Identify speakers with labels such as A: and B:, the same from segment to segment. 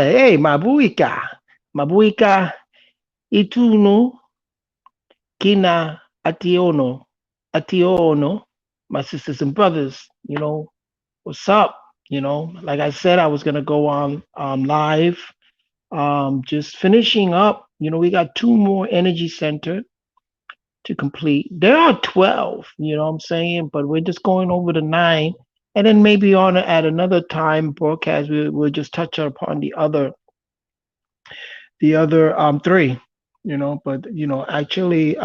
A: Hey, Mabuika, Itunu, Kina, Ationo, my sisters and brothers, what's up? Like I said, I was gonna go on live. Just finishing up, we got two more energy center to complete. There are 12, what I'm saying, but we're just going over the nine. And then maybe on at another time broadcast, we'll just touch upon the other three, but actually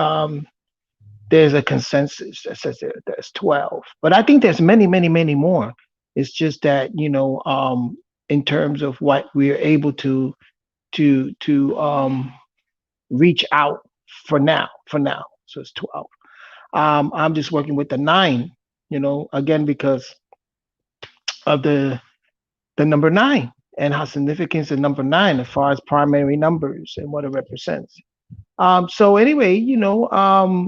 A: there's a consensus that says there's 12, but I think there's many, many, many more. It's just that in terms of what we're able to reach out for now, so it's 12. I'm just working with the nine, again because of the number nine and how significant the number nine as far as primary numbers and what it represents. So anyway,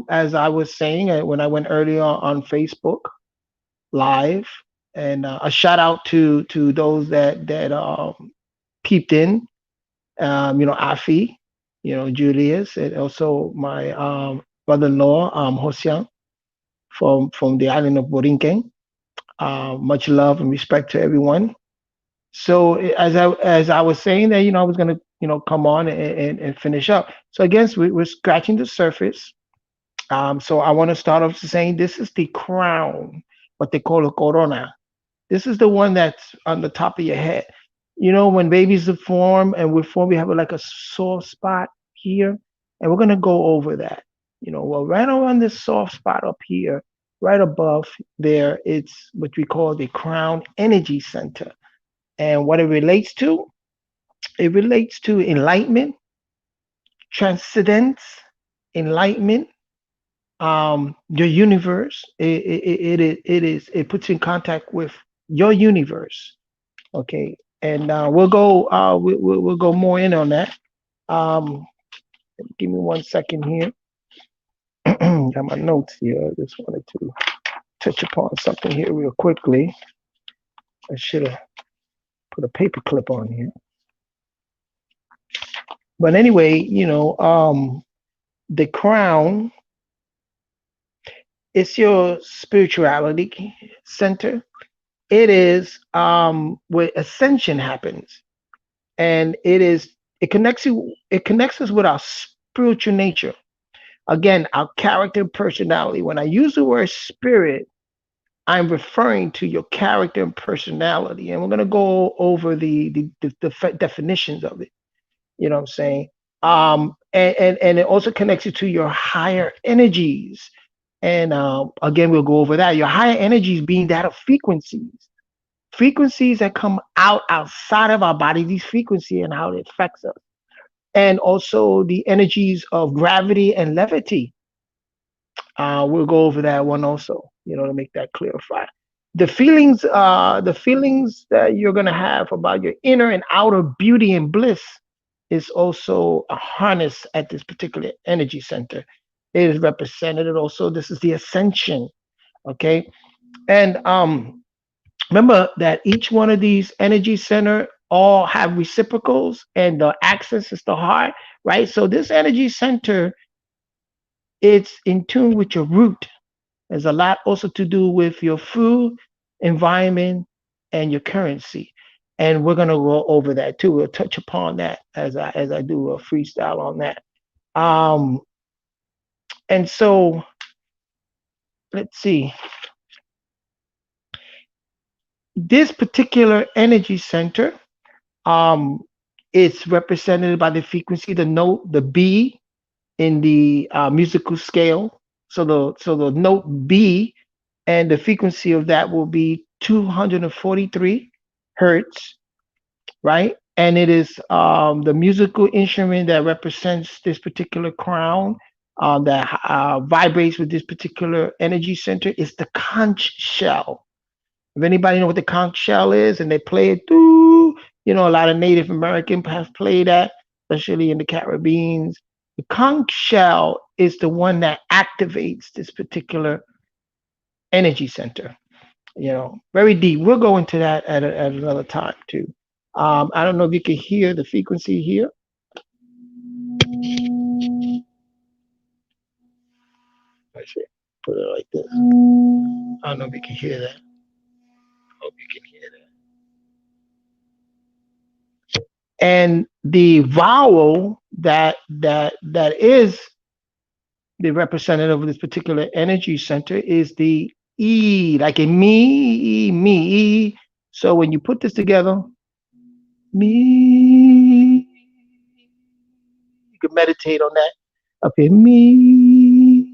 A: as I was saying when I went earlier on Facebook Live, and a shout out to those that peeped in, Afi, Julius, and also my brother-in-law, Hosian, from the island of Borinquen. Much love and respect to everyone. So as I was saying that, I was gonna come on and finish up. So again, we're scratching the surface. So I want to start off saying this is the crown, what they call a corona. This is the one that's on the top of your head. When babies are formed and we're formed, we have like a soft spot here, and we're gonna go over that. Well, right around this soft spot up here, right above there, it's what we call the crown energy center. And what it relates to enlightenment, transcendence, enlightenment, your universe. It puts you in contact with your universe. Okay, and we'll go more in on that. Um, Give me 1 second here. Got my notes here. I just wanted to touch upon something here real quickly. I should have put a paper clip on here. But anyway, the crown is your spirituality center. It is where ascension happens, and it connects us with our spiritual nature. Again, our character and personality. When I use the word spirit, I'm referring to your character and personality, and we're gonna go over the definitions of it. You know what I'm saying? And it also connects you to your higher energies. And again, we'll go over that. Your higher energies being that of frequencies that come outside of our body, these frequencies and how it affects us. And also the energies of gravity and levity. We'll go over that one also, to make that clarify. The feelings that you're gonna have about your inner and outer beauty and bliss is also a harness at this particular energy center. It is represented also. This is the ascension. Okay. And remember that each one of these energy center all have reciprocals, and the axis is the heart, right? So this energy center, it's in tune with your root. There's a lot also to do with your food, environment, and your currency. And we're gonna go over that too. We'll touch upon that as I do a freestyle on that. Um, and so let's see. This particular energy center, um, it's represented by the frequency, the note, the B in the musical scale. So the note B and the frequency of that will be 243 hertz, right? And it is the musical instrument that represents this particular crown, that vibrates with this particular energy center is the conch shell. If anybody know what the conch shell is and they play it through, a lot of Native Americans have played that, especially in the Caribbean. The conch shell is the one that activates this particular energy center. Very deep. We'll go into that at another time too. I don't know if you can hear the frequency here. Let's see. Put it like this. I don't know if you can hear that. Hope you can hear that. And the vowel that is the representative of this particular energy center is the E, like in me, me. So when you put this together, me, you can meditate on that up here. Me.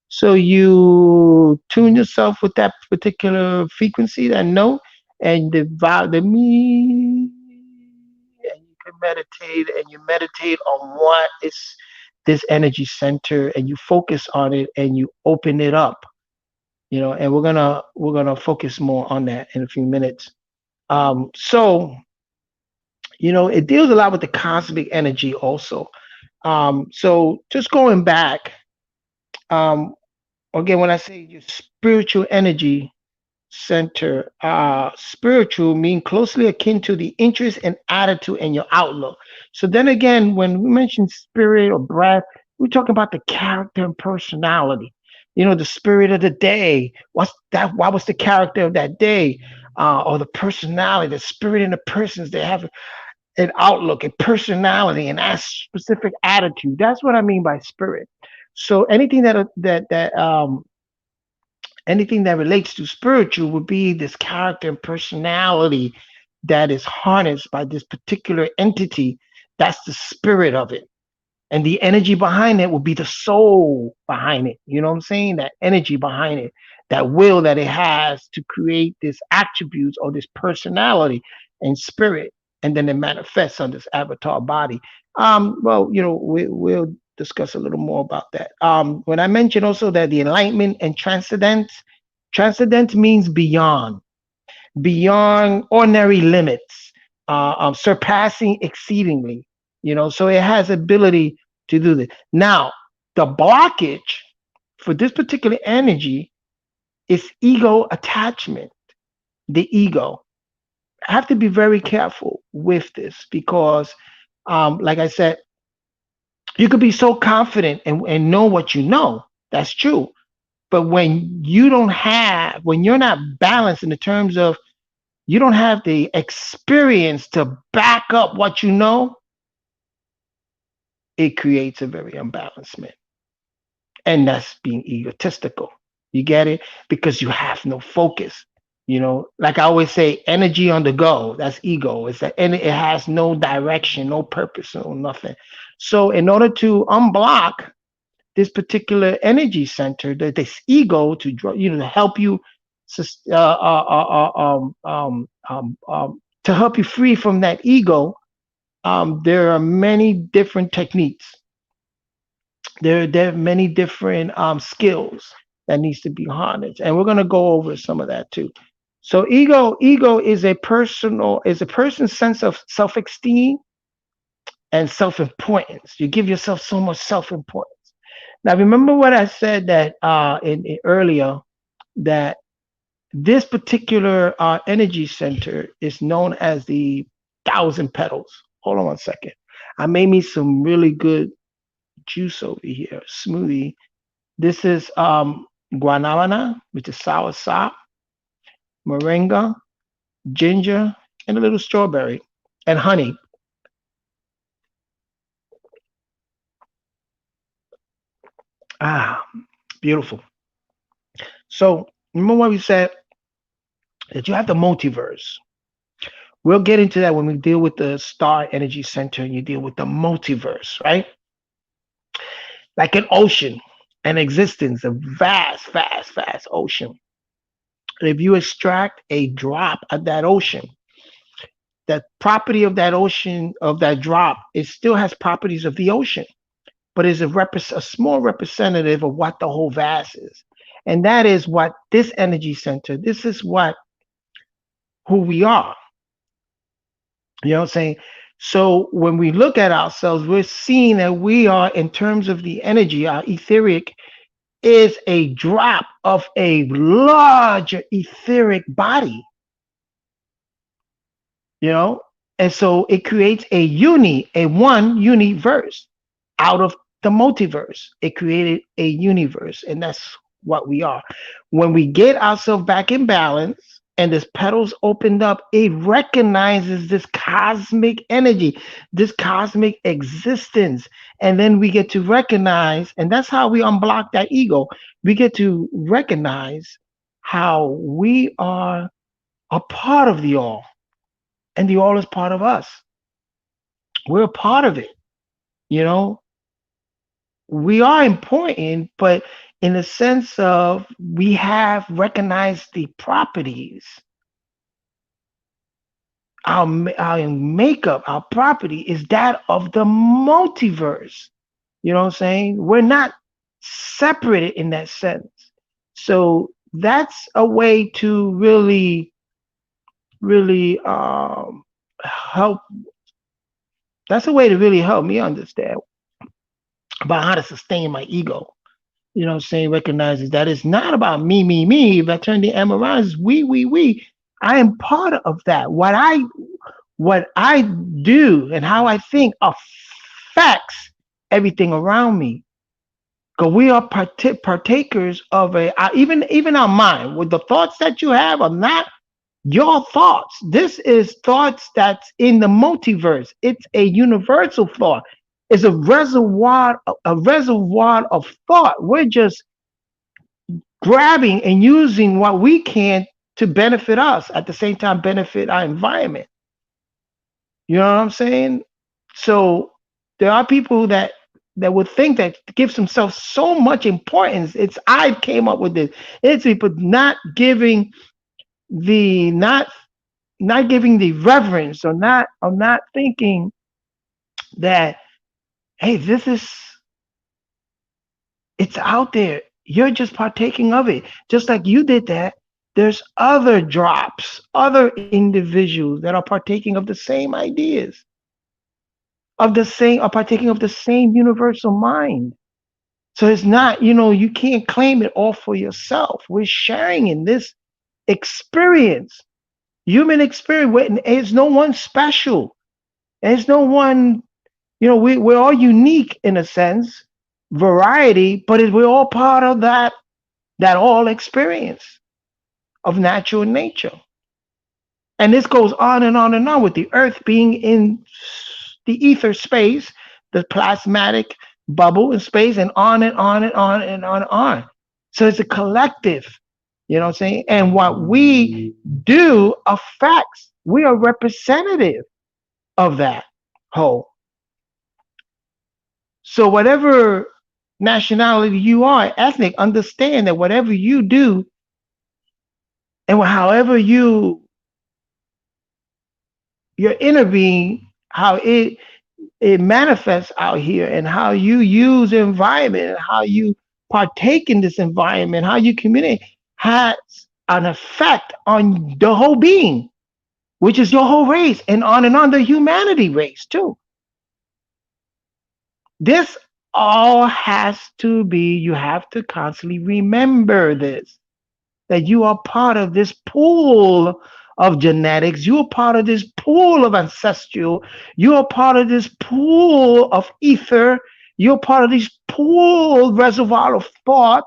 A: So you tune yourself with that particular frequency, that note, and the me, and you can meditate, and you meditate on what is this energy center, and you focus on it, and you open it up. And we're gonna focus more on that in a few minutes. So it deals a lot with the cosmic energy also. So just going back, um, again, when I say your spiritual energy center, spiritual mean closely akin to the interest and attitude and your outlook. So then again, when we mention spirit or breath, we're talking about the character and personality. The spirit of the day. What's that? What was the character of that day? Or the personality, the spirit in the persons. They have an outlook, a personality, and a specific attitude. That's what I mean by spirit. So anything that relates to spiritual would be this character and personality that is harnessed by this particular entity. That's the spirit of it. And the energy behind it will be the soul behind it. You know what I'm saying? That energy behind it, that will that it has to create this attributes or this personality and spirit. And then it manifests on this avatar body. Well, we'll discuss a little more about that. When I mentioned also that the enlightenment and transcendence means beyond ordinary limits, surpassing exceedingly. So it has ability to do this. Now, the blockage for this particular energy is ego attachment. The ego. I have to be very careful with this because, like I said, you could be so confident and know what you know. That's true. But when you're not balanced in the terms of you don't have the experience to back up what you know, it creates a very unbalancement. And that's being egotistical. You get it? Because you have no focus. Like I always say, energy on the go. That's ego. And it has no direction, no purpose, no nothing. So in order to unblock this particular energy center, this ego to draw, to help you, to help you free from that ego, there are many different techniques. There are many different skills that needs to be harnessed, and we're going to go over some of that too. So ego is a person's sense of self-esteem and self-importance. You give yourself so much self-importance. Now, remember what I said that in earlier, that this particular energy center is known as the thousand petals. Hold on one second. I made me some really good juice over here, smoothie. This is guanabana, which is sour sop, moringa, ginger, and a little strawberry, and honey. Ah, beautiful. So remember what we said that you have the multiverse. We'll get into that when we deal with the star energy center and you deal with the multiverse, right? Like an ocean, an existence, a vast, vast, vast ocean. If you extract a drop of that ocean, that property of that ocean, of that drop, it still has properties of the ocean, but is a small representative of what the whole vast is. And that is what this energy center, this is who we are. You know what I'm saying? So when we look at ourselves, we're seeing that we are, in terms of the energy, our etheric is a drop of a larger etheric body, you know? And so it creates a one universe out of the multiverse. It created a universe, and that's what we are. When we get ourselves back in balance and this petals opened up, it recognizes this cosmic energy, this cosmic existence. And then we get to recognize, and that's how we unblock that ego. We get to recognize how we are a part of the all, and the all is part of us. We're a part of it, you know. We are important, but in the sense of we have recognized the properties, our makeup, our property is that of the multiverse. You know what I'm saying? We're not separated in that sense. So that's a way to really, really help. That's a way to really help me understand about how to sustain my ego. You know what I'm saying? Recognizes that it's not about me. If I turn the M around, it's we. I am part of that. What I do and how I think affects everything around me. Because we are partakers of even our mind. With the thoughts that you have are not your thoughts. This is thoughts that's in the multiverse. It's a universal thought. It's a reservoir of thought. We're just grabbing and using what we can to benefit us, at the same time benefit our environment. You know what I'm saying? So there are people that would think that gives themselves so much importance. It's I came up with this. It's people the not not giving the reverence, or not thinking that, hey, this is, it's out there. You're just partaking of it. Just like you did that, there's other drops, other individuals that are partaking of the same ideas, are partaking of the same universal mind. So it's not, you can't claim it all for yourself. We're sharing in this experience, human experience. It's no one special. There's no one, we're all unique in a sense, variety, but we're all part of that all experience of natural nature. And this goes on and on and on, with the earth being in the ether space, the plasmatic bubble in space, and on and on and on and on and on. So it's a collective, you know what I'm saying? And what we do affects, we are representative of that whole. So whatever nationality you are, ethnic, understand that whatever you do and however your inner being, how it manifests out here, and how you use the environment, and how you partake in this environment, how you communicate, has an effect on the whole being, which is your whole race, and on the humanity race too. This all has to be, you have to constantly remember this, that you are part of this pool of genetics. You are part of this pool of ancestral. You are part of this pool of ether. You're part of this pool reservoir of thought.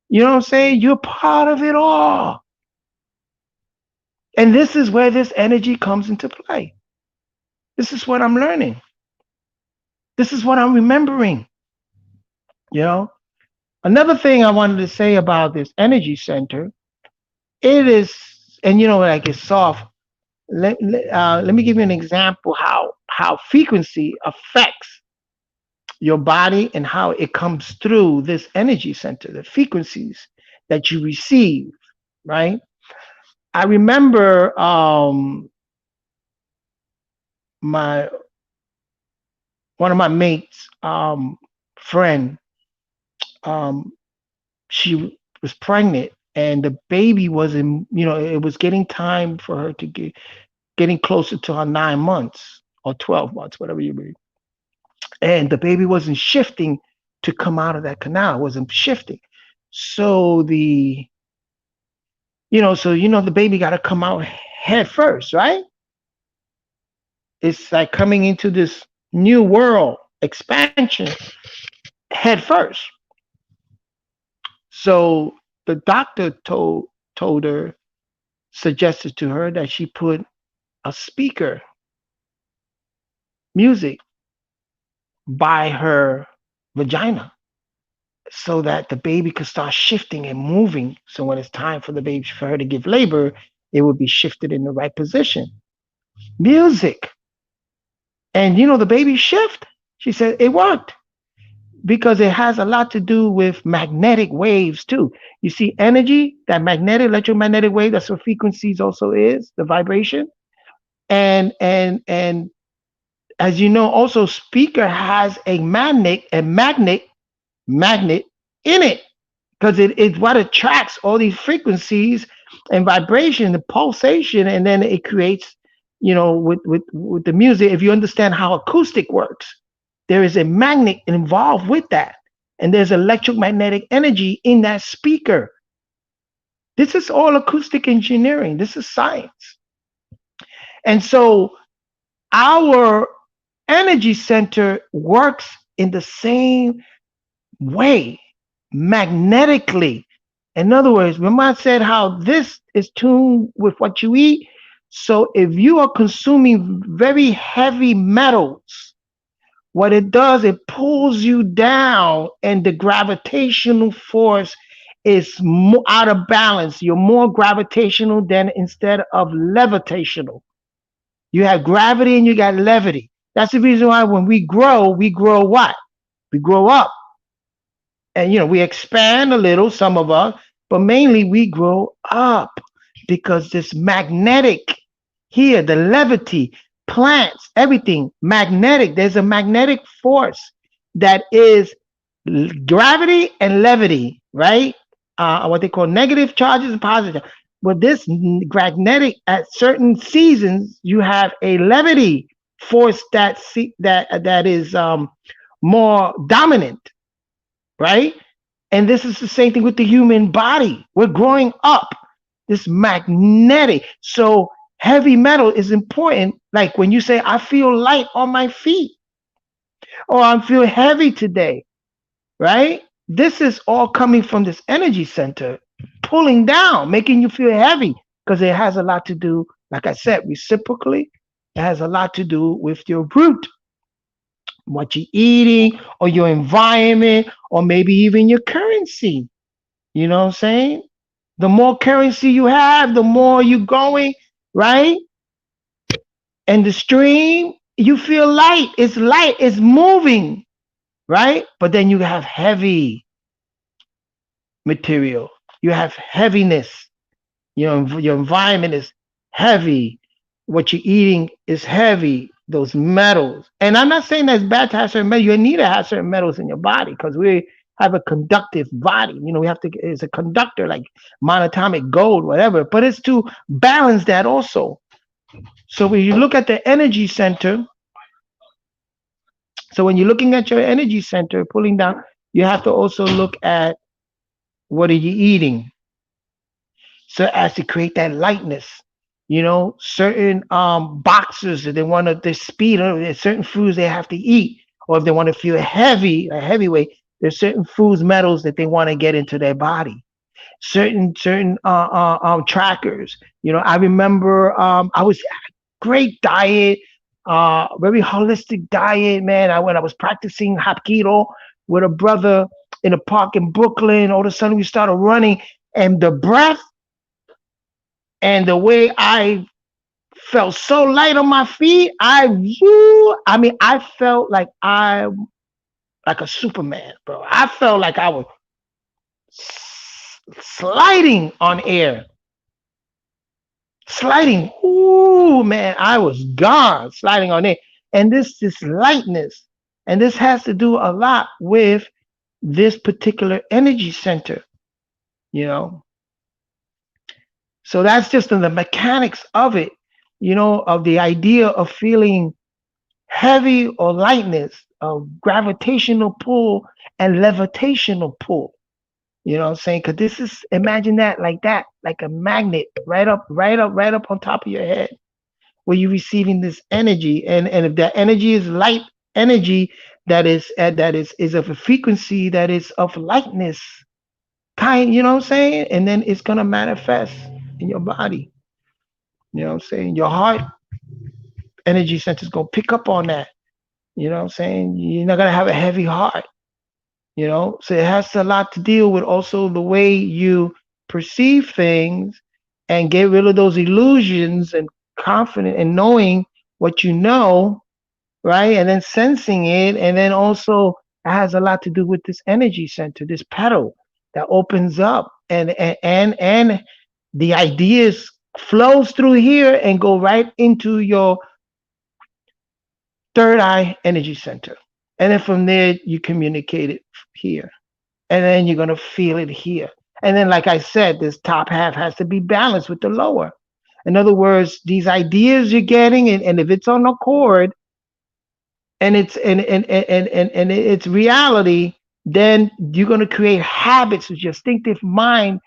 A: You know what I'm saying? You're part of it all. And this is where this energy comes into play. This is what I'm learning. This is what I'm remembering. You know, another thing I wanted to say about this energy center, it is, and like it's soft. Let me give you an example how frequency affects your body, and how it comes through this energy center, the frequencies that you receive, right? I remember my one of my mates, friend, um, she was pregnant, and the baby was it was getting time for her to getting closer to her 9 months or 12 months, whatever you believe. And the baby wasn't shifting to come out of that canal, it wasn't shifting. So the baby got to come out head first, right? It's like coming into this new world expansion head first. So the doctor told her, suggested to her that she put a speaker music by her vagina so that the baby could start shifting and moving. So when it's time for the baby for her to give labor, it would be shifted in the right position. Music. And the baby shift. She said it worked because it has a lot to do with magnetic waves too. You see, energy, that magnetic electromagnetic wave, that's what frequencies also is, the vibration. And as you know, also speaker has a magnet in it because it's what attracts all these frequencies and vibration, the pulsation, and then it creates, with the music. If you understand how acoustic works, there is a magnet involved with that, and there's electromagnetic energy in that speaker. This is all acoustic engineering. This is science. And so our energy center works in the same way, magnetically. In other words, remember I said how this is tuned with what you eat. So if you are consuming very heavy metals, what it does, it pulls you down, and the gravitational force is out of balance. You're more gravitational than instead of levitational. You have gravity and you got levity. That's the reason why when we grow what? We grow up. And we expand a little, some of us, but mainly we grow up because this magnetic here, the levity, plants, everything magnetic. There's a magnetic force that is gravity and levity, right? What they call negative charges and positive. But this magnetic, at certain seasons, you have a levity force that is more dominant, right? And this is the same thing with the human body. We're growing up. This magnetic. So heavy metal is important. Like when you say, I feel light on my feet, or I feel heavy today, right? This is all coming from this energy center, pulling down, making you feel heavy, because it has a lot to do, like I said, reciprocally, it has a lot to do with your root, what you're eating, or your environment, or maybe even your currency. You know what I'm saying? The more currency you have, the more you going, right? And the stream, you feel light, it's moving, right? But then you have heavy material. You have heaviness. Your environment is heavy. What you're eating is heavy. Those metals. And I'm not saying that's bad to have certain metals. You need to have certain metals in your body because we have a conductive body. We have to, it's a conductor like monatomic gold, whatever. But it's to balance that also. So when you look at the energy center, so when you're looking at your energy center pulling down, you have to also look at what are you eating, so as to create that lightness. Certain boxers that they want to the speed, or there's certain foods they have to eat, or if they want to feel heavy, a heavyweight, there's certain foods, metals that they want to get into their body. Certain trackers. I remember I was great diet, very holistic diet, man. When I was practicing Hapkido with a brother in a park in Brooklyn, all of a sudden we started running, and the breath and the way I felt so light on my feet, I felt like a Superman, bro. I felt like I was sliding on air. Sliding. Ooh, man, I was gone sliding on air. And this lightness, and this has to do a lot with this particular energy center, you know. So that's just in the mechanics of it, of the idea of feeling heavy or lightness, of gravitational pull and levitational pull. You know what I'm saying? Because this is, imagine that, like a magnet, right up on top of your head, where you're receiving this energy. And if that energy is light energy, that is of a frequency that is of lightness, kind, you know what I'm saying? And then it's gonna manifest in your body. You know what I'm saying? Your heart energy center is gonna pick up on that. You know what I'm saying? You're not gonna have a heavy heart. So it has a lot to deal with also the way you perceive things and get rid of those illusions and confident and knowing what you know, right? And then sensing it. And then also it has a lot to do with this energy center, this pedal that opens up, and the ideas flows through here and go right into your third eye energy center. And then from there you communicate it here. And then you're gonna feel it here. And then, like I said, this top half has to be balanced with the lower. In other words, these ideas you're getting, and if it's on a chord, and it's reality, then you're gonna create habits with your instinctive mind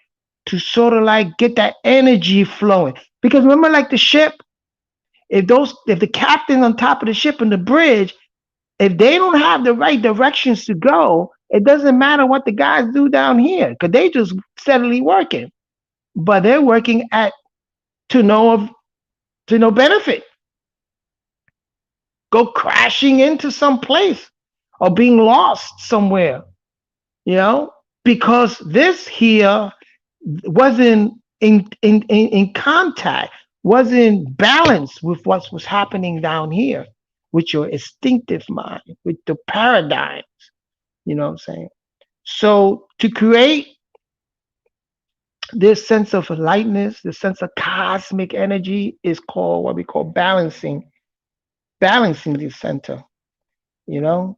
A: to sort of like get that energy flowing. Because remember, like the ship, if the captain on top of the ship and the bridge, if they don't have the right directions to go, it doesn't matter what the guys do down here because they just steadily working, but they're working at to no to no benefit. Go crashing into some place or being lost somewhere, you know, because this here wasn't in contact, wasn't balanced with what was happening down here, with your instinctive mind, with the paradigms. You know what I'm saying? So to create this sense of lightness, this sense of cosmic energy is called what we call balancing the center, and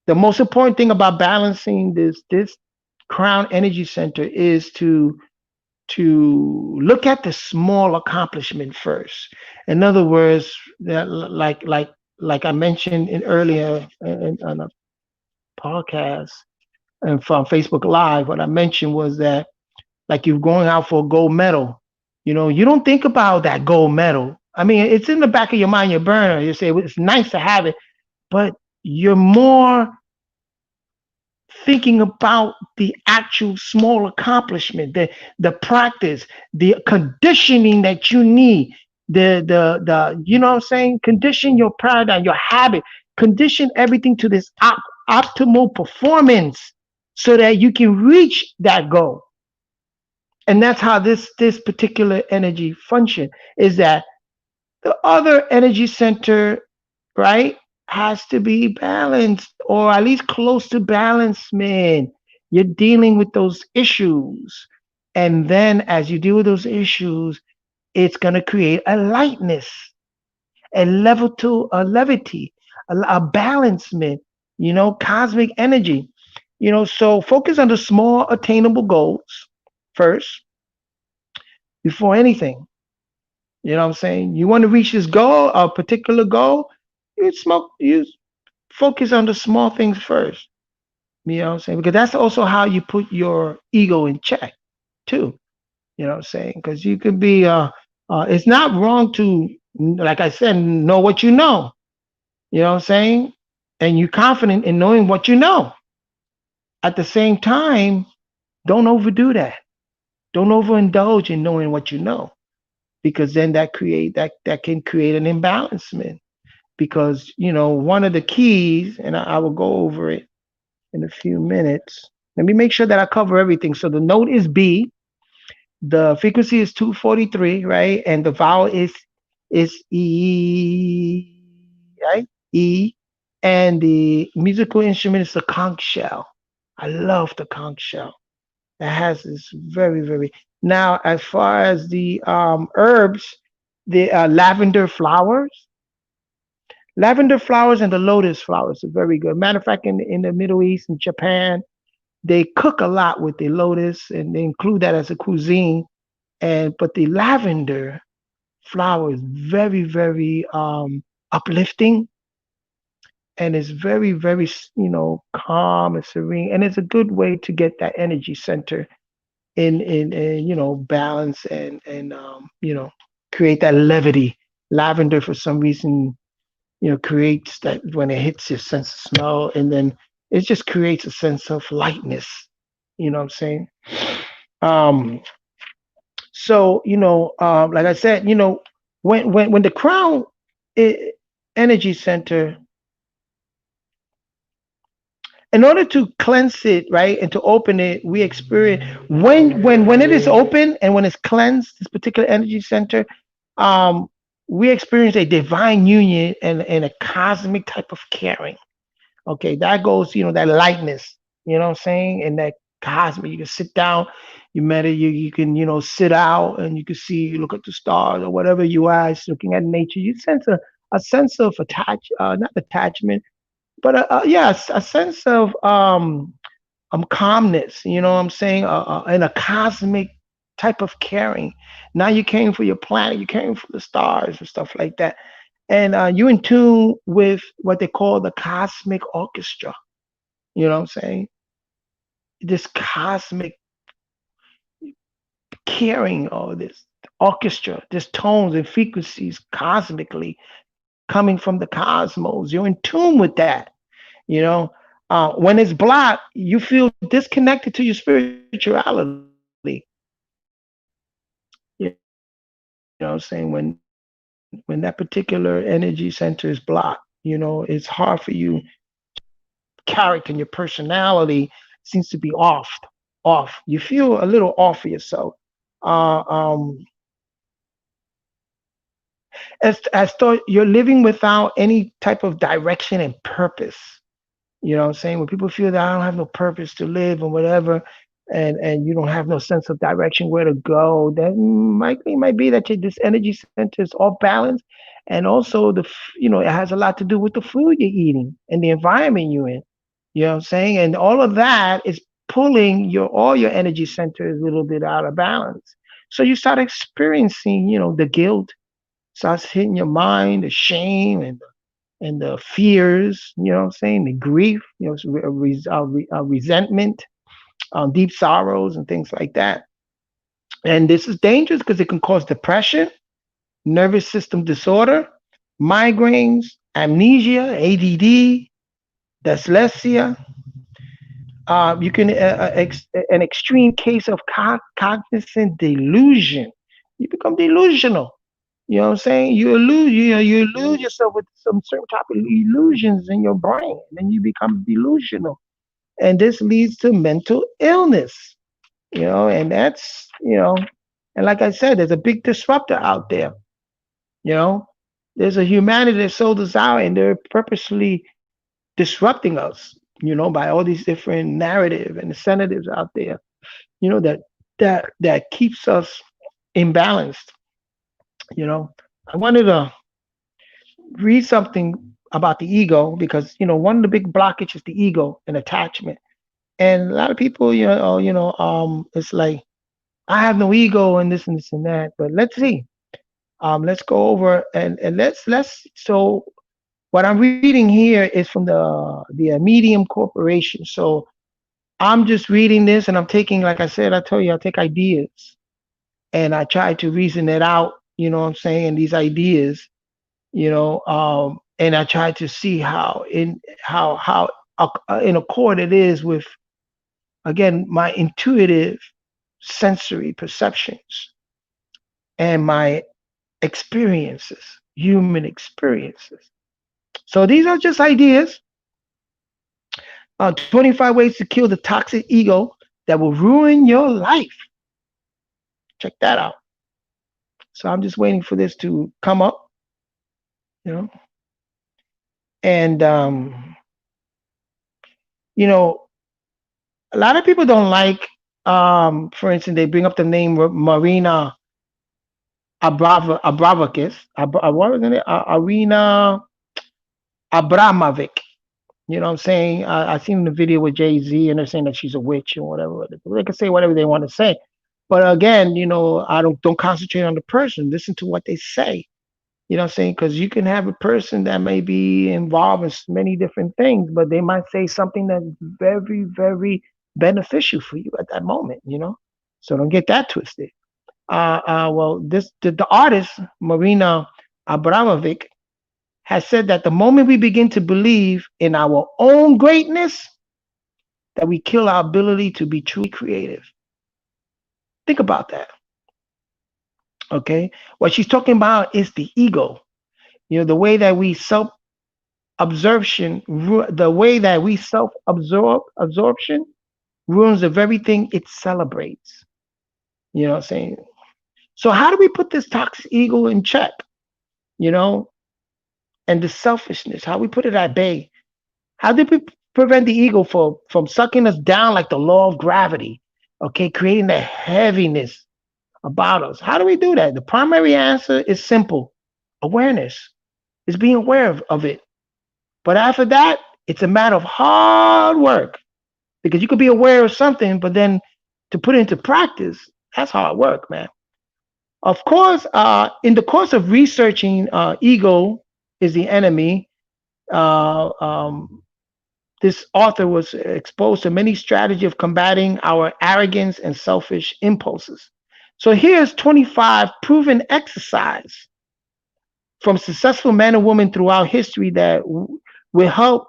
A: the most important thing about balancing this crown energy center is to look at the small accomplishment first. In other words, that like I mentioned in earlier on a podcast and from Facebook Live, what I mentioned was that like you're going out for a gold medal. You don't think about that gold medal. I mean, it's in the back of your mind, your burner. You say, well, it's nice to have it, but you're more thinking about the actual small accomplishment, the practice, the conditioning that you need, the you know what I'm saying? Condition your paradigm, your habit, condition everything to this optimal performance so that you can reach that goal. And that's how this particular energy function is that the other energy center, right, has to be balanced or at least close to balance, man. You're dealing with those issues. And then as you deal with those issues, it's going to create a lightness, a level to a levity, a balancement, cosmic energy. So focus on the small attainable goals first before anything. You know what I'm saying? You want to reach this goal, a particular goal, you focus on the small things first. You know what I'm saying? Because that's also how you put your ego in check too. You know what I'm saying? Because you could be it's not wrong to, like I said, know what you know. You know what I'm saying? And you're confident in knowing what you know. At the same time, don't overdo that. Don't overindulge in knowing what you know. Because then that can create an imbalancement. Because one of the keys, and I will go over it in a few minutes. Let me make sure that I cover everything. So the note is B, the frequency is 243, right? And the vowel is E, right? E, and the musical instrument is the conch shell. I love the conch shell. It has this very, very. Now, as far as the herbs, the lavender flowers and the lotus flowers are very good. Matter of fact, in the Middle East and Japan, they cook a lot with the lotus and they include that as a cuisine. But the lavender flower is very, very uplifting. and it's very, very, calm and serene, and it's a good way to get that energy center in balance and create that levity. Lavender, for some reason, creates that when it hits your sense of smell, and then it just creates a sense of lightness. You know what I'm saying? Um, so like I said, when the crown I energy center, in order to cleanse it, right, and to open it, we experience when it is open and when it's cleansed, this particular energy center, um, we experience a divine union and a cosmic type of caring. Okay, that goes, that lightness, you know what I'm saying? And that cosmic, you can sit down, you meditate, you can, sit out and you can see, you look at the stars or whatever you are, it's looking at nature. You sense a sense of not attachment, but yes, a sense of calmness, you know what I'm saying? And a cosmic type of caring. Now you're caring for your planet, you're caring for the stars and stuff like that. And you're in tune with what they call the cosmic orchestra. You know what I'm saying? This cosmic caring, or this orchestra, this tones and frequencies cosmically coming from the cosmos. You're in tune with that. You know, when it's blocked, you feel disconnected to your spirituality. You know what I'm saying? When that particular energy center is blocked, it's hard for you. Character and your personality seems to be off. You feel a little off for yourself. Um, as though you're living without any type of direction and purpose. You know what I'm saying? When people feel that I don't have no purpose to live or whatever, and you don't have no sense of direction where to go, that might be that this energy center is off balance, and also it has a lot to do with the food you're eating and the environment you're in. You know what I'm saying? And all of that is pulling all your energy centers a little bit out of balance. So you start experiencing, the guilt starts hitting your mind, the shame and the fears, you know what I'm saying, the grief, resentment, deep sorrows, and things like that. And this is dangerous because it can cause depression, nervous system disorder, migraines, amnesia, ADD, dyslexia. You can an extreme case of cognizant delusion. You become delusional. You know what I'm saying? You lose yourself with some certain type of illusions in your brain, and you become delusional. And this leads to mental illness, and and like I said, there's a big disruptor out there, you know, there's a humanity that sold us out, and they're purposely disrupting us, by all these different narrative and incentives out there, that keeps us imbalanced. I wanted to read something about the ego because one of the big blockages is the ego and attachment. And a lot of people, it's like I have no ego and this and that. But let's see. Let's go over and let's. So what I'm reading here is from the Medium Corporation. So I'm just reading this and I'm taking, like I said, I tell you, I take ideas and I try to reason it out. You know what I'm saying? And these ideas, and I try to see how in accord it is with, again, my intuitive sensory perceptions and my experiences, human experiences. So these are just ideas. 25 ways to kill the toxic ego that will ruin your life. Check that out. So I'm just waiting for this to come up, you know, and you know, a lot of people don't like. For instance, they bring up the name Marina Abravakis, what was it? Arena Abramovic. You know what I'm saying? I seen the video with Jay Z, and they're saying that she's a witch or whatever. They can say whatever they want to say, but again, I don't concentrate on the person. Listen to what they say. You know what I'm saying? Because you can have a person that may be involved in many different things, but they might say something that's very, very beneficial for you at that moment, you know? So don't get that twisted. Well, the artist, Marina Abramovic, has said that the moment we begin to believe in our own greatness, that we kill our ability to be truly creative. Think about that. Okay. What she's talking about is the ego. You know, the way that we self absorption, the way that we self absorption ruins the very thing it celebrates. You know what I'm saying? So how do we put this toxic ego in check? You know, and the selfishness, how we put it at bay? How do we prevent the ego from sucking us down like the law of gravity? Okay, creating that heaviness about us. How do we do that? The primary answer is simple: awareness. Is being aware of it. But after that, it's a matter of hard work because you could be aware of something, but then to put it into practice, that's hard work, man. Of course, in the course of researching ego is the enemy, uh, um, this author was exposed to many strategies of combating our arrogance and selfish impulses. So here's 25 proven exercise from successful men and women throughout history that will help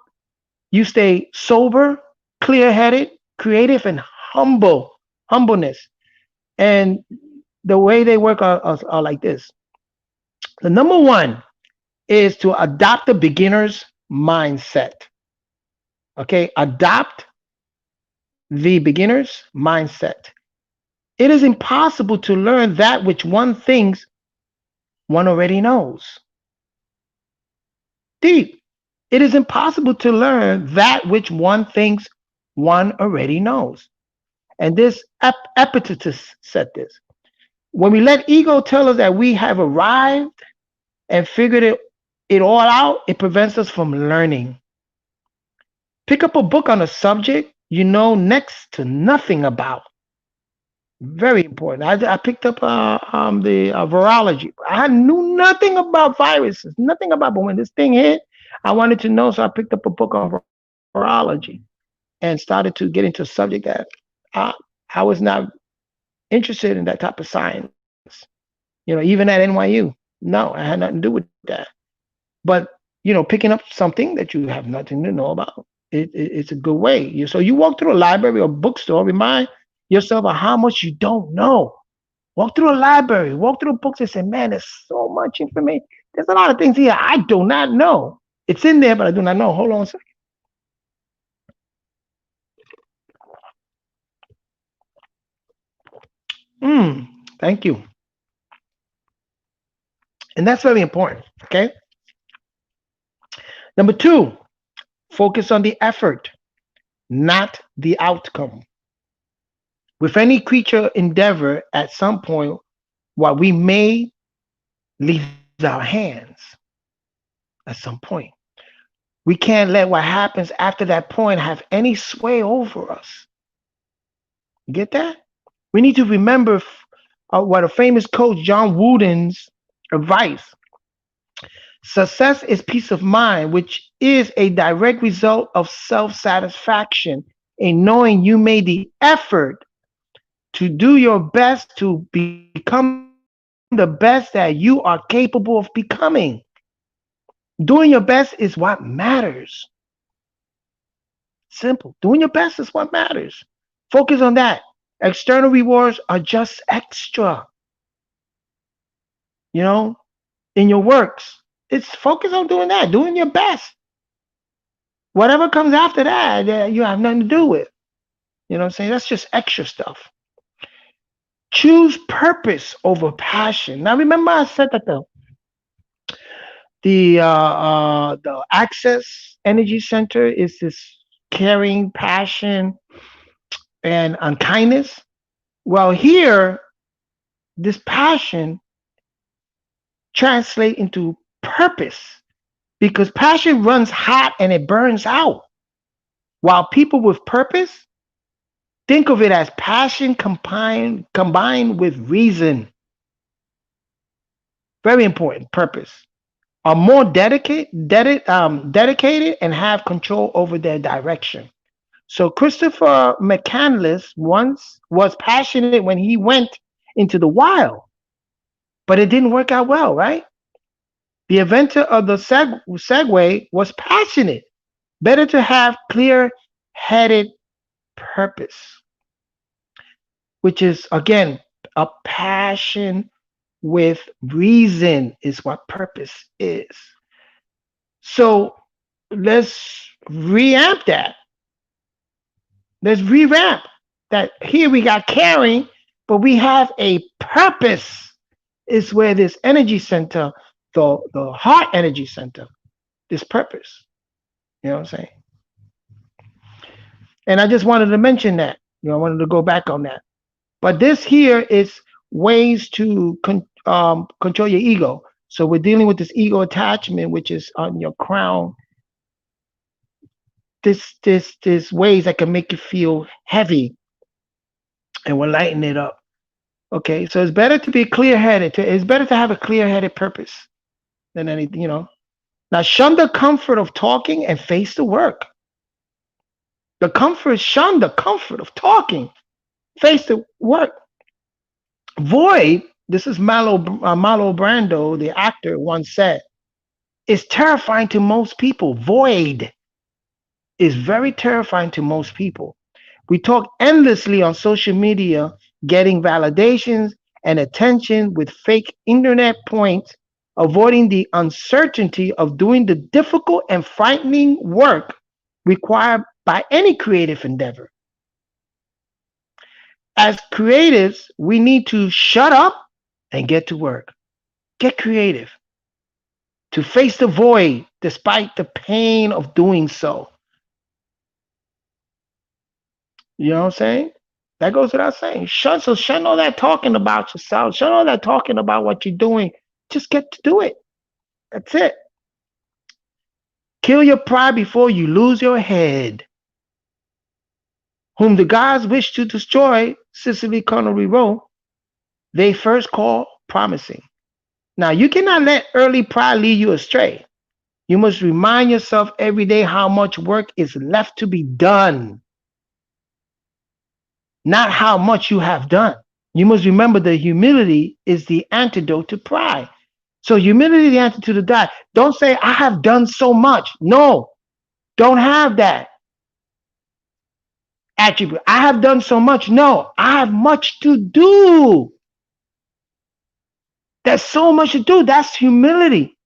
A: you stay sober, clear-headed, creative, and humbleness. And the way they work are like this. The number one is to adopt the beginner's mindset. Okay, adopt the beginner's mindset. It is impossible to learn that which one thinks one already knows. Deep. It is impossible to learn that which one thinks one already knows. And this Epictetus said this. When we let ego tell us that we have arrived and figured it all out, it prevents us from learning. Pick up a book on a subject you know next to nothing about. Very important. I picked up the virology. I knew nothing about viruses, nothing about. But when this thing hit, I wanted to know, so I picked up a book on virology and started to get into a subject that I, I was not interested in that type of science. You know, even at NYU, no, I had nothing to do with that. But you know, picking up something that you have nothing to know about, it's a good way. So you walk through a library or bookstore, remind yourself of how much you don't know. Walk through a library, walk through books and say, man, there's so much information. There's a lot of things here I do not know. It's in there, but I do not know. Hold on a second. Mm, thank you. And that's very important. Okay. Number two, focus on the effort, not the outcome. With any creature endeavor, at some point, what we may leaves our hands at some point. We can't let what happens after that point have any sway over us. Get that? We need to remember what a famous coach, John Wooden's advice. Success is peace of mind, which is a direct result of self satisfaction in knowing you made the effort to do your best to become the best that you are capable of becoming. Doing your best is what matters. Simple. Doing your best is what matters. Focus on that. External rewards are just extra, you know, in your works. It's focus on doing that, doing your best. Whatever comes after that, you have nothing to do with. You know what I'm saying? That's just extra stuff. Choose purpose over passion. Now, remember, I said that the Access Energy Center is this caring, passion, and unkindness. Well, here, this passion translate into purpose because passion runs hot and it burns out. While people with purpose think of it as passion combined with reason. Very important. Purpose. Are more dedicated and have control over their direction. So Christopher McCandless once was passionate when he went into the wild, but it didn't work out well, right? The inventor of the Segway was passionate. Better to have clear-headed purpose, which is again a passion with reason is what purpose is. So let's reamp that. Let's revamp that. Here we got caring, but we have a purpose. Is where this energy center, the heart energy center, this purpose. You know what I'm saying? And I just wanted to mention that. I wanted to go back on that. But this here is ways to control your ego. So we're dealing with this ego attachment, which is on your crown. This ways that can make you feel heavy, and we'll lighten it up. Okay, so it's better to be clear-headed. It's better to have a clear-headed purpose than anything, Now shun the comfort of talking and face the work. Shun the comfort of talking, face the work. Void, this is Marlon Brando, the actor, once said, is terrifying to most people. Void is very terrifying to most people. We talk endlessly on social media, getting validations and attention with fake internet points, avoiding the uncertainty of doing the difficult and frightening work required by any creative endeavor. As creatives, we need to shut up and get to work. Get creative. To face the void despite the pain of doing so. You know what I'm saying? That goes without saying. Shun all that talking about yourself. Shun all that talking about what you're doing. Just get to do it. That's it. Kill your pride before you lose your head. Whom the gods wish to destroy, Cicely Connery wrote, they first call promising. Now, you cannot let early pride lead you astray. You must remind yourself every day how much work is left to be done, not how much you have done. You must remember that humility is the antidote to pride. So humility is the antidote to pride. Don't say, I have done so much. No, don't have that attribute. I have done so much. No, I have much to do. There's so much to do. That's humility.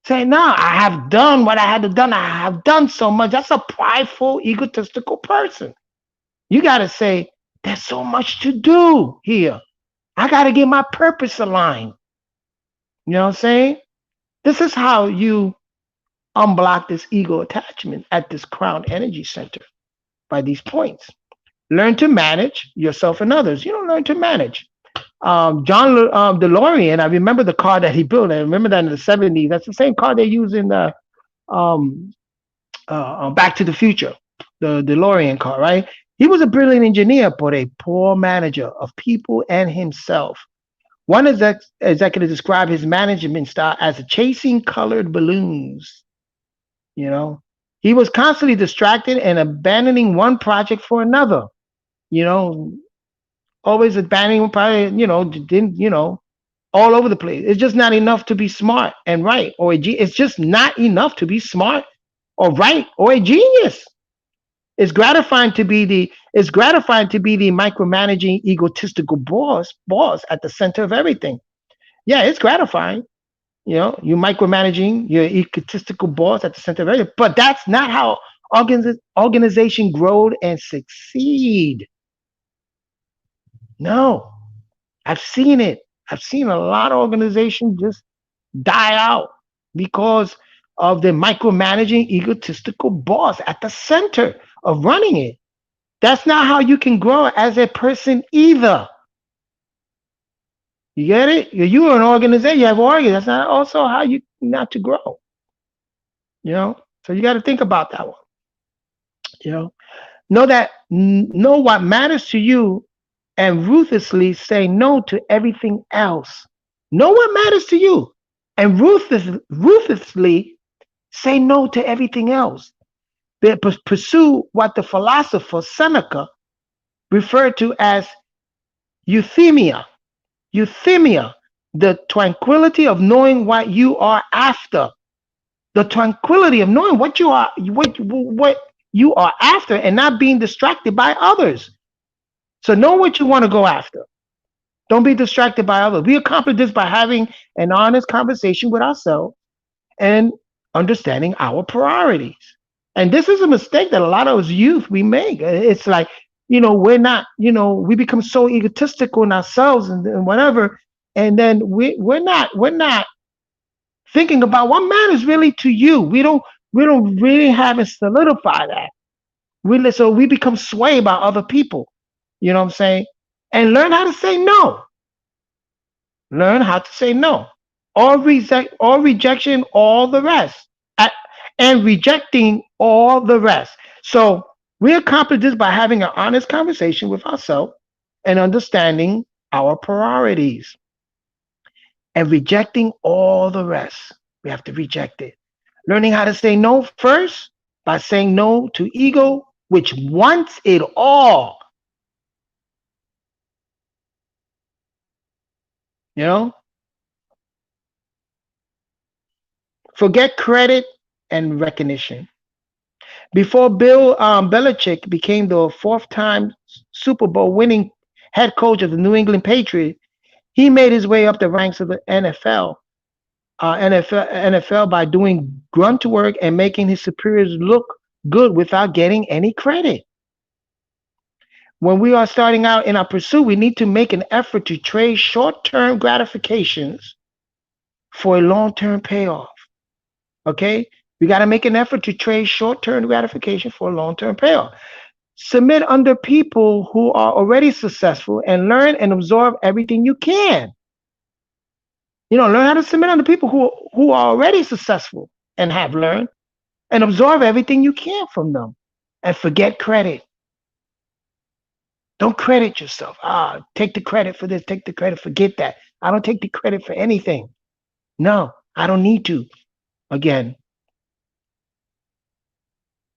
A: Say, no, I have done what I had to done. I have done so much. That's a prideful, egotistical person. You got to say, there's so much to do here. I got to get my purpose aligned. You know what I'm saying? This is how you unblock this ego attachment at this crown energy center by these points. Learn to manage yourself and others. You don't learn to manage. John DeLorean, I remember the car that he built. I remember that in the 70s. That's the same car they use in the Back to the Future, the DeLorean car, right? He was a brilliant engineer, but a poor manager of people and himself. One executive described his management style as chasing colored balloons. He was constantly distracted and abandoning one project for another. Always abandoning one project. All over the place. It's just not enough to be smart and right or it's just not enough to be smart or right or a genius. It's gratifying to be the micromanaging, egotistical boss at the center of everything. Yeah, it's gratifying. You're micromanaging your egotistical boss at the center of everything. But that's not how organization grow and succeed. No, I've seen it. I've seen a lot of organizations just die out because of the micromanaging, egotistical boss at the center of running it. That's not how you can grow as a person either. You get it? You're an organization. You have organs. That's not also how you not to grow. So you got to think about that one. Know what matters to you, and ruthlessly say no to everything else. Know what matters to you. and ruthlessly say no to everything else. They pursue what the philosopher Seneca referred to as euthymia. Euthymia, the tranquility of knowing what you are after. The tranquility of knowing what you are after and not being distracted by others. So know what you want to go after. Don't be distracted by others. We accomplish this by having an honest conversation with ourselves and understanding our priorities. And this is a mistake that a lot of us youth we make. It's like, we're not, we become so egotistical in ourselves and whatever, and then we're not thinking about what matters really to you. We don't really haven't solidified that. So we become swayed by other people. You know what I'm saying? And learn how to say no. Learn how to say no. Or rejection, all the rest. And rejecting all the rest. So we accomplish this by having an honest conversation with ourselves and understanding our priorities and rejecting all the rest. We have to reject it. Learning how to say no first by saying no to ego, which wants it all. You know, forget credit and recognition. Before Bill Belichick became the fourth-time Super Bowl winning head coach of the New England Patriots, he made his way up the ranks of the NFL by doing grunt work and making his superiors look good without getting any credit. When we are starting out in our pursuit, we need to make an effort to trade short-term gratifications for a long-term payoff. Okay? We got to make an effort to trade short-term gratification for a long-term payoff. Submit under people who are already successful and learn and absorb everything you can. Learn how to submit under people who are already successful and have learned and absorb everything you can from them. And forget credit. Don't credit yourself. Take the credit for this, take the credit, forget that. I don't take the credit for anything. No, I don't need to. Again,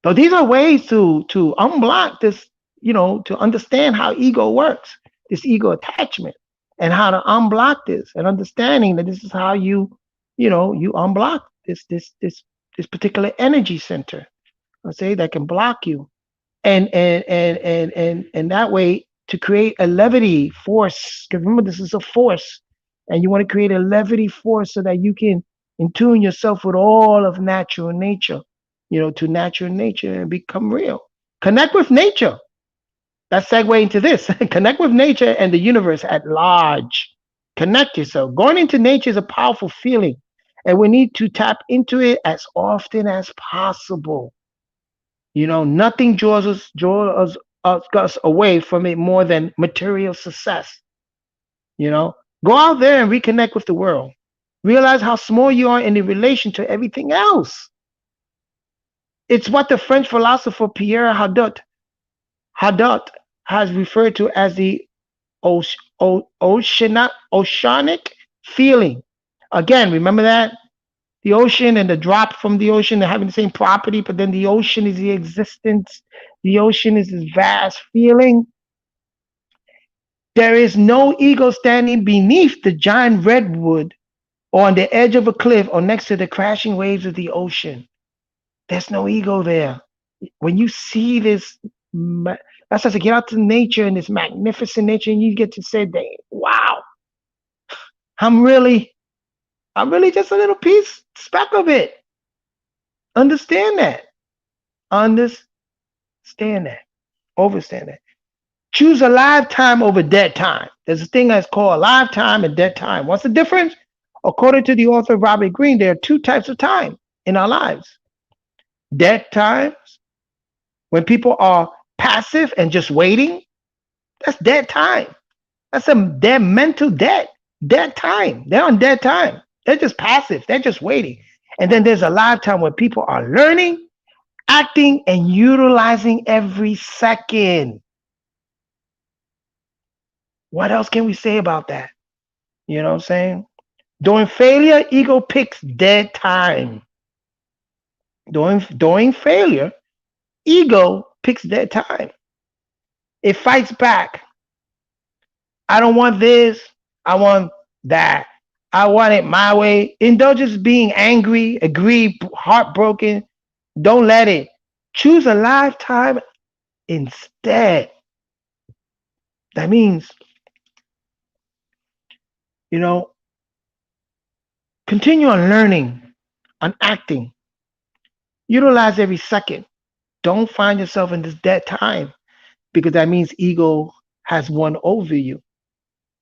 A: so these are ways to unblock this, to understand how ego works, this ego attachment, and how to unblock this, and understanding that this is how you unblock this particular energy center. Let's say that can block you, and that way to create a levity force. Because remember, this is a force, and you want to create a levity force so that you can tune yourself with all of natural nature, to natural nature and become real. Connect with nature. That's segue into this. Connect with nature and the universe at large. Connect yourself. Going into nature is a powerful feeling, and we need to tap into it as often as possible. Nothing draws us away from it more than material success. Go out there and reconnect with the world. Realize how small you are in relation to everything else. It's what the French philosopher Pierre Hadot has referred to as the oceanic feeling. Again, remember that? The ocean and the drop from the ocean, they're having the same property, but then the ocean is the existence. The ocean is this vast feeling. There is no ego standing beneath the giant redwood or on the edge of a cliff or next to the crashing waves of the ocean. There's no ego there. When you see this, that's as to get out to nature and this magnificent nature, and you get to say, wow, I'm really just a little speck of it. Understand that. Understand that. Overstand that. Choose a lifetime over dead time. There's a thing that's called a lifetime and dead time. What's the difference? According to the author Robert Greene, there are two types of time in our lives. Dead times, when people are passive and just waiting, that's dead time. That's their mental dead time. They're on dead time. They're just passive. They're just waiting. And then there's a lifetime where people are learning, acting, and utilizing every second. What else can we say about that? You know what I'm saying? During failure, ego picks dead time. During failure, ego picks dead time. It fights back. I don't want this. I want that. I want it my way. Indulges being angry, aggrieved, heartbroken. Don't let it. Choose a lifetime instead. That means, you know, continue on learning, on acting. Utilize every second. Don't find yourself in this dead time because that means ego has won over you.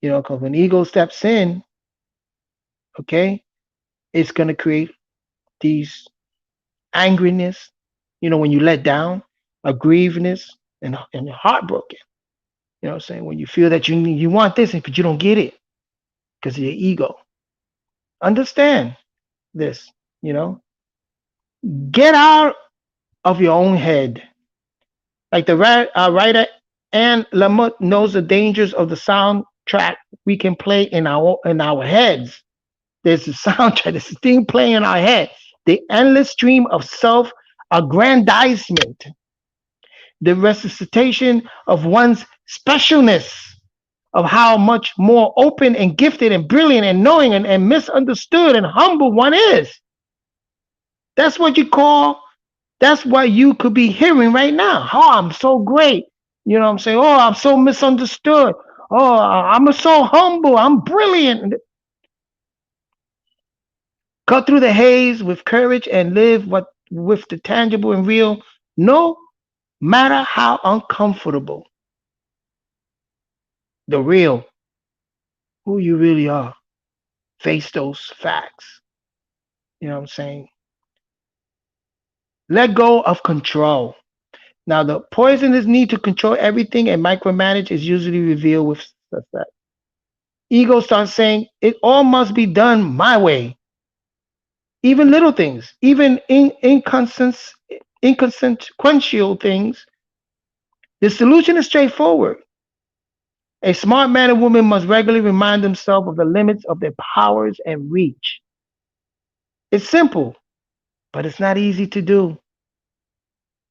A: Because when ego steps in, okay, it's going to create these angriness, when you let down, a grievedness, and heartbroken. You know what I'm saying? When you feel that you want this, but you don't get it because of your ego. Understand this, you know? Get out of your own head. Like the writer Anne Lamott knows the dangers of the soundtrack we can play in our heads. There's a soundtrack, there's a thing playing in our head. The endless stream of self-aggrandizement, the resuscitation of one's specialness, of how much more open and gifted and brilliant and knowing and misunderstood and humble one is. That's what you call, that's what you could be hearing right now. Oh, I'm so great. You know what I'm saying? Oh, I'm so misunderstood. Oh, I'm so humble. I'm brilliant. Cut through the haze with courage and live with the tangible and real, no matter how uncomfortable. The real, who you really are. Face those facts. You know what I'm saying? Let go of control. Now, the poisonous need to control everything and micromanage is usually revealed with success. Ego starts saying, it all must be done my way. Even little things, even inconsequential things. The solution is straightforward. A smart man or woman must regularly remind themselves of the limits of their powers and reach. It's simple, but it's not easy to do.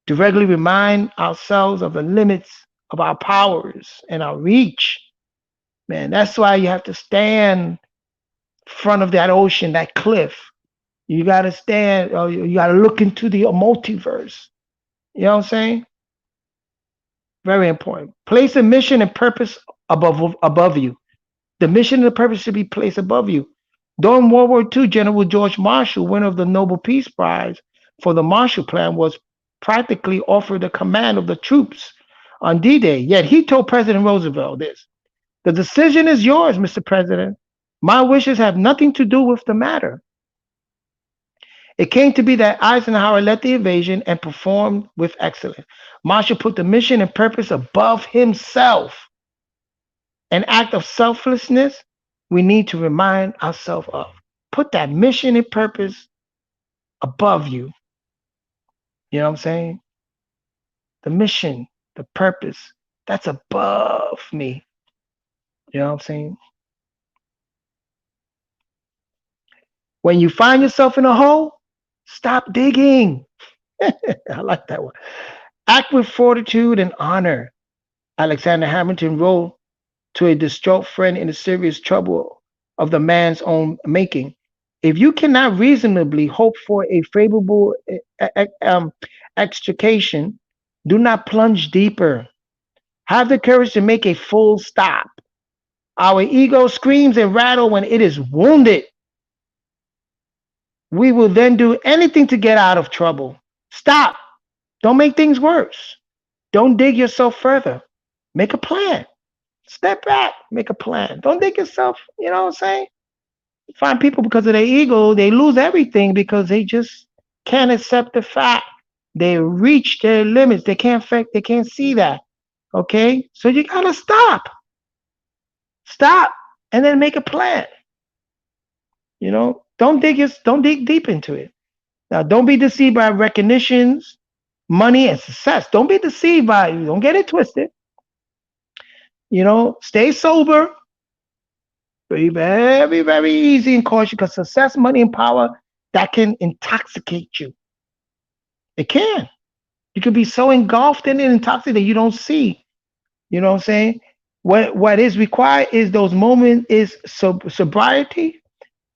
A: To regularly remind ourselves of the limits of our powers and our reach. Man, that's why you have to stand in front of that ocean, that cliff. You got to stand, you got to look into the multiverse. You know what I'm saying? Very important. Place a mission and purpose above you. The mission and the purpose should be placed above you. During World War II, General George Marshall, winner of the Nobel Peace Prize for the Marshall Plan, was practically offered the command of the troops on D-Day. Yet he told President Roosevelt this: the decision is yours, Mr. President. My wishes have nothing to do with the matter. It came to be that Eisenhower led the invasion and performed with excellence. Marshall put the mission and purpose above himself. An act of selflessness we need to remind ourselves of. Put that mission and purpose above you. You know what I'm saying? The mission, the purpose, that's above me. You know what I'm saying? When you find yourself in a hole, stop digging. I like that one. Act with fortitude and honor. Alexander Hamilton wrote to a distraught friend in the serious trouble of the man's own making. If you cannot reasonably hope for a favorable extrication, do not plunge deeper. Have the courage to make a full stop. Our ego screams and rattles when it is wounded. We will then do anything to get out of trouble. Stop. Don't make things worse. Don't dig yourself further. Make a plan. Step back, make a plan. Don't dig yourself, you know what I'm saying? Find people because of their ego, they lose everything because they just can't accept the fact. They reach their limits. They can't see that. Okay? So you gotta stop. Stop and then make a plan. Don't dig deep into it. Now don't be deceived by recognitions, money, and success. Don't be deceived by don't get it twisted. Stay sober. Very, very, very easy and cautious because success, money, and power that can intoxicate you. It can. You can be so engulfed in it, intoxicated that you don't see. You know what I'm saying? What is required is those moments is sobriety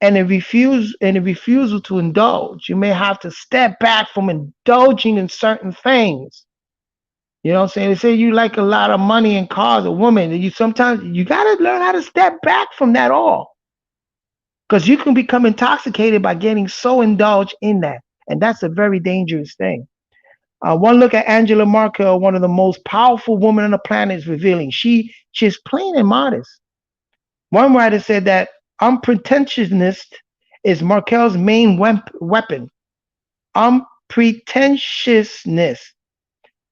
A: and a refusal to indulge. You may have to step back from indulging in certain things. You know what I'm saying? They say you like a lot of money and cars or women, and you sometimes you gotta learn how to step back from that all. Because you can become intoxicated by getting so indulged in that. And that's a very dangerous thing. One look at Angela Merkel, one of the most powerful women on the planet, is revealing she's plain and modest. One writer said that unpretentiousness is Merkel's main weapon. Unpretentiousness.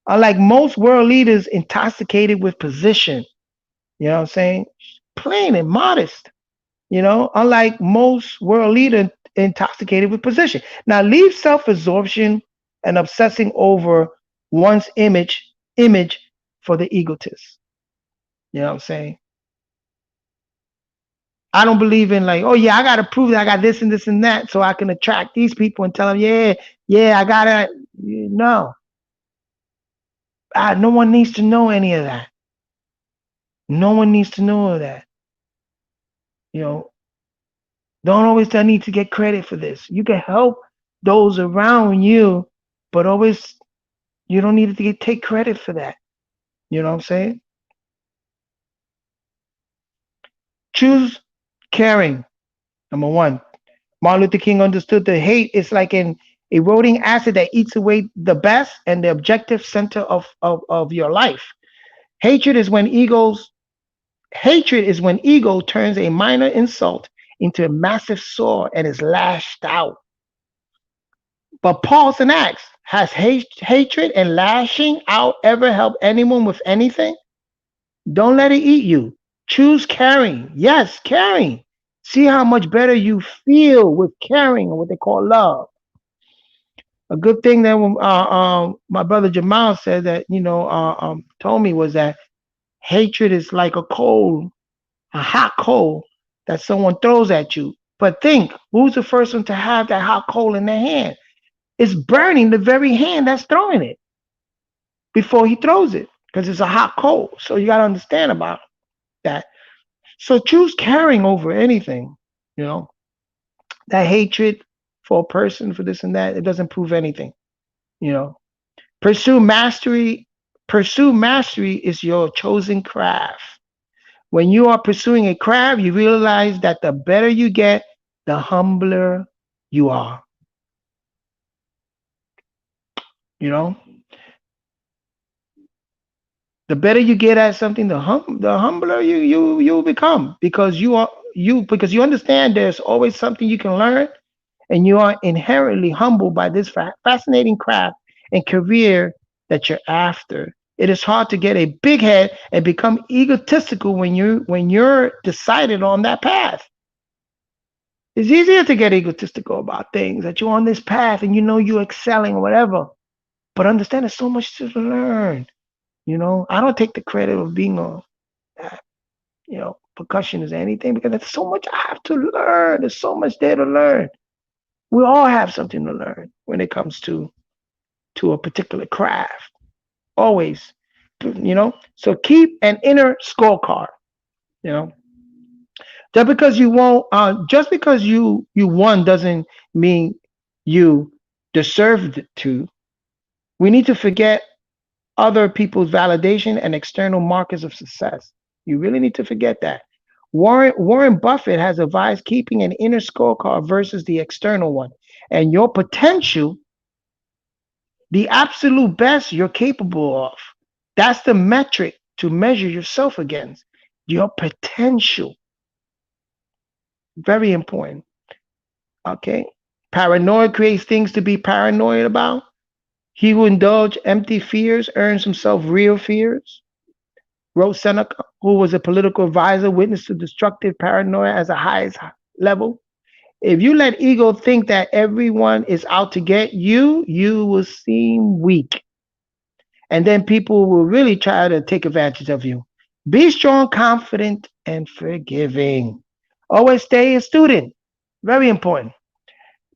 A: Unlike most world leaders intoxicated with position, you know what I'm saying? Plain and modest. Unlike most world leaders intoxicated with position. Now leave self-absorption and obsessing over one's image for the egotist. You know what I'm saying? I don't believe in like, oh yeah, I gotta prove that I got this and this and that so I can attract these people and tell them, yeah, yeah, I gotta. No, no one needs to know any of that. No one needs to know that. You know, don't always need to get credit for this. You can help those around you, but always you don't need to take credit for that. You know what I'm saying? Choose caring. Number one, Martin Luther King understood that hate is like an eroding acid that eats away the best and the objective center of your life. Hatred is when egos Hatred is when ego turns a minor insult into a massive sword and is lashed out. But pause and ask, has hatred and lashing out ever helped anyone with anything? Don't let it eat you. Choose caring. Yes, caring. See how much better you feel with caring, or what they call love. A good thing that my brother Jamal said that told me was that hatred is like a hot coal that someone throws at you. But think, who's the first one to have that hot coal in their hand? It's burning the very hand that's throwing it before he throws it because it's a hot coal. So you got to understand about that. So choose caring over anything. You know, that hatred for a person, for this and that, it doesn't prove anything. You know, pursue mastery. Pursue mastery is your chosen craft. When you are pursuing a craft, you realize that the better you get, the humbler you are. You know, the better you get at something, the humbler you become because you understand there's always something you can learn, and you are inherently humbled by this fascinating craft and career that you're after. It is hard to get a big head and become egotistical when you're decided on that path. It's easier to get egotistical about things that you're on this path and you know you're excelling or whatever. But understand there's so much to learn. I don't take the credit of being uh, percussionist or anything because there's so much I have to learn. There's so much there to learn. We all have something to learn when it comes to a particular craft. Always, So keep an inner scorecard. You know, just because you won doesn't mean you deserved to. We need to forget other people's validation and external markers of success. You really need to forget that. Warren Buffett has advised keeping an inner scorecard versus the external one. And your potential, the absolute best you're capable of, that's the metric to measure yourself against. Your potential. Very important. Okay. Paranoia creates things to be paranoid about. He who indulges empty fears earns himself real fears, wrote Seneca, who was a political advisor, witnessed to destructive paranoia as the highest level. If you let ego think that everyone is out to get you, you will seem weak. And then people will really try to take advantage of you. Be strong, confident, and forgiving. Always stay a student. Very important.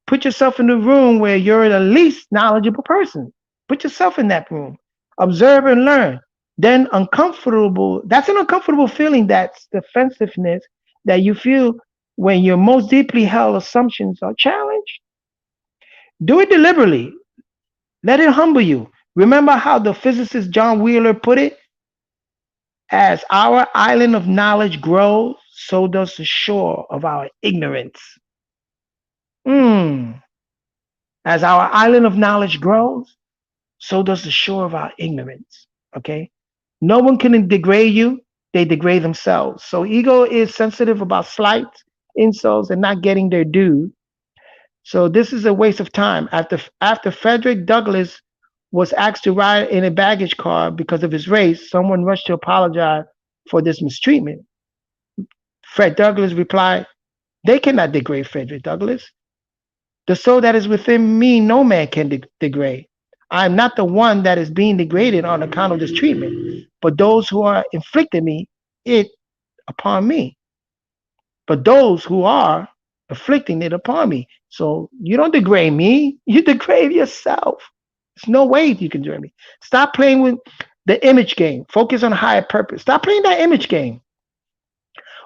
A: Put yourself in the room where you're the least knowledgeable person. Put yourself in that room. Observe and learn. Then uncomfortable, that's an uncomfortable feeling, that's defensiveness that you feel when your most deeply held assumptions are challenged. Do it deliberately. Let it humble you. Remember how the physicist John Wheeler put it? As our island of knowledge grows, so does the shore of our ignorance. Mm. As our island of knowledge grows, so does the shore of our ignorance. Okay? No one can degrade you, they degrade themselves. So ego is sensitive about slights, insults, and not getting their due. So this is a waste of time. After Frederick Douglass was asked to ride in a baggage car because of his race, someone rushed to apologize for this mistreatment. Fred Douglass replied, "They cannot degrade Frederick Douglass. The soul that is within me, no man can degrade. I am not the one that is being degraded on account of this treatment, but those who are inflicting me it upon me. But those who are afflicting it upon me. So you don't degrade me, you degrade yourself. There's no way you can degrade me. Stop playing with the image game. Focus on higher purpose. Stop playing that image game.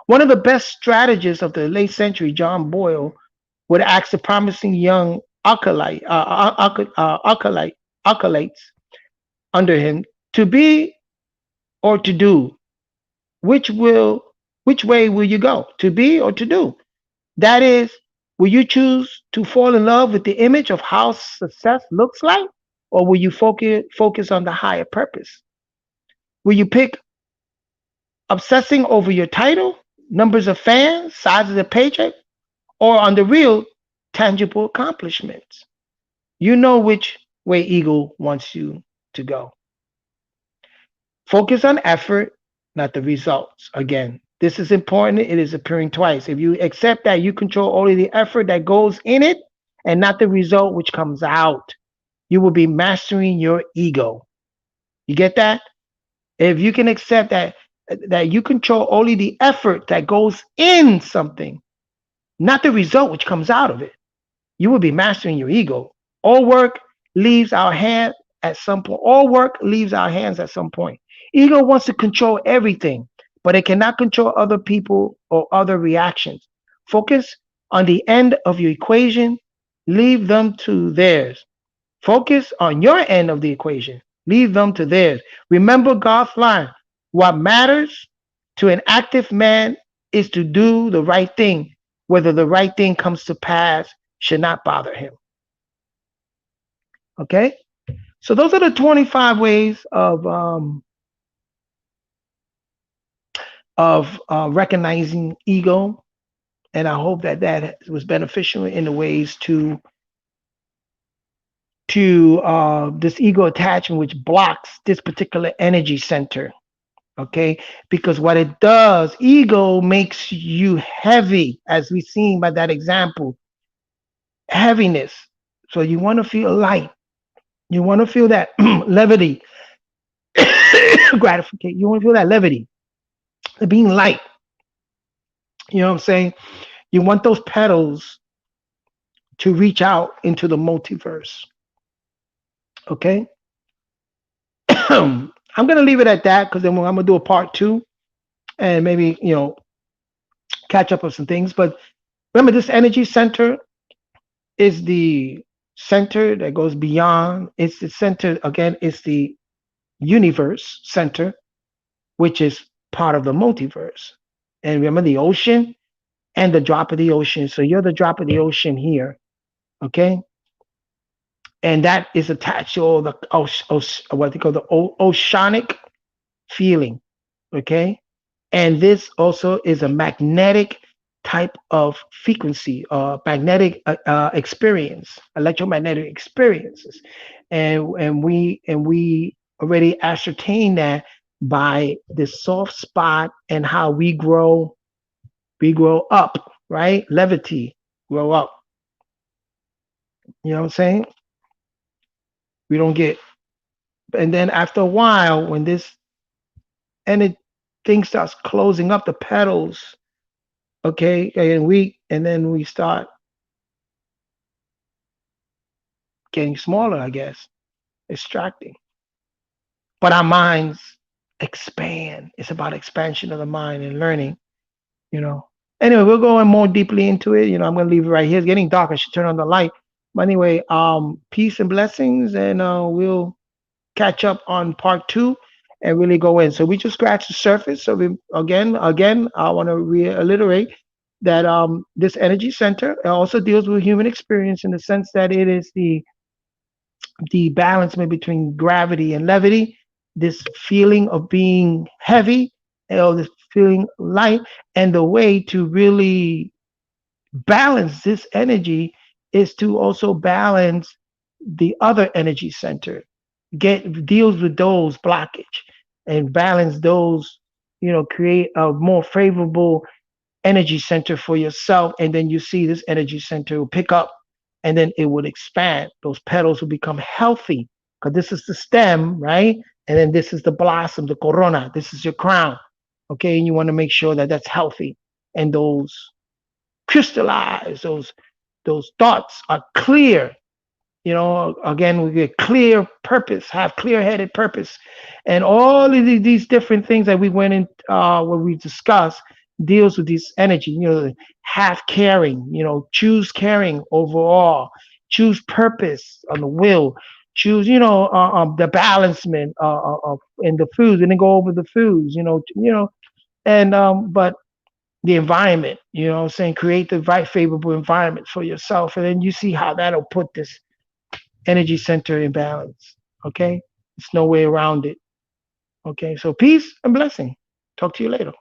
A: One of the best strategists of the late century, John Boyle, would ask the promising young acolytes under him to be or to do. Which will which way will you go? To be or to do? That is, will you choose to fall in love with the image of how success looks like? Or will you focus on the higher purpose? Will you pick obsessing over your title, numbers of fans, size of the paycheck, or on the real tangible accomplishments? You know which way Eagle wants you to go. Focus on effort, not the results. Again, this is important. It is appearing twice. If you accept that you control only the effort that goes in it and not the result which comes out, you will be mastering your ego. You get that? If you can accept that you control only the effort that goes in something, not the result which comes out of it, you will be mastering your ego. All work leaves our hand at some point. All work leaves our hands at some point. Ego wants to control everything, but it cannot control other people or other reactions. Focus on the end of your equation, leave them to theirs. Focus on your end of the equation, leave them to theirs. Remember God's line: what matters to an active man is to do the right thing. Whether the right thing comes to pass should not bother him. Okay? So those are the 25 ways of recognizing ego, and I hope that was beneficial in the ways to this ego attachment, which blocks this particular energy center. Okay, because what it does, ego makes you heavy, as we've seen by that example, heaviness. So you want to feel light. You want to feel that levity, gratification. You want to feel that levity, being light. You know what I'm saying? You want those petals to reach out into the multiverse. Okay. I'm gonna leave it at that because then I'm gonna do a part two and maybe catch up on some things. But remember, this energy center is the center that goes beyond. It's the center again. It's the universe center, which is part of the multiverse. And remember the ocean and the drop of the ocean. So you're the drop of the ocean here. Okay. And that is attached to all the what they call the oceanic feeling. Okay. And this also is a magnetic type of frequency, magnetic experience, electromagnetic experiences, and we already ascertained that by this soft spot and how we grow up, right? Levity, grow up. You know what I'm saying? We don't get, and then after a while, when this and it thing starts closing up, the petals Okay, and then we start getting smaller, I guess, extracting. But our minds expand. It's about expansion of the mind and learning, you know. Anyway, we'll go in more deeply into it. I'm gonna leave it right here. It's getting dark. I should turn on the light. But anyway, peace and blessings, and we'll catch up on part two and really go in. So we just scratched the surface. So we again, I want to reiterate that this energy center also deals with human experience in the sense that it is the balance between gravity and levity, this feeling of being heavy, this feeling light, and the way to really balance this energy is to also balance the other energy center, get deals with those blockage and balance those, create a more favorable energy center for yourself, and then you see this energy center will pick up, and then it would expand. Those petals will become healthy because this is the stem, right? And then this is the blossom, the corona. This is your crown, okay? And you want to make sure that that's healthy, and those crystallize, those thoughts are clear. Again, we get clear purpose, have clear-headed purpose, and all of these different things that we went in, what we discussed, deals with this energy. Have caring. Choose caring overall. Choose purpose on the will. Choose, the balancement in the foods, and then go over the foods. And but the environment. What I'm saying, create the right favorable environment for yourself, and then you see how that'll put this energy center in balance. Okay, there's no way around it. Okay, so peace and blessing. Talk to you later.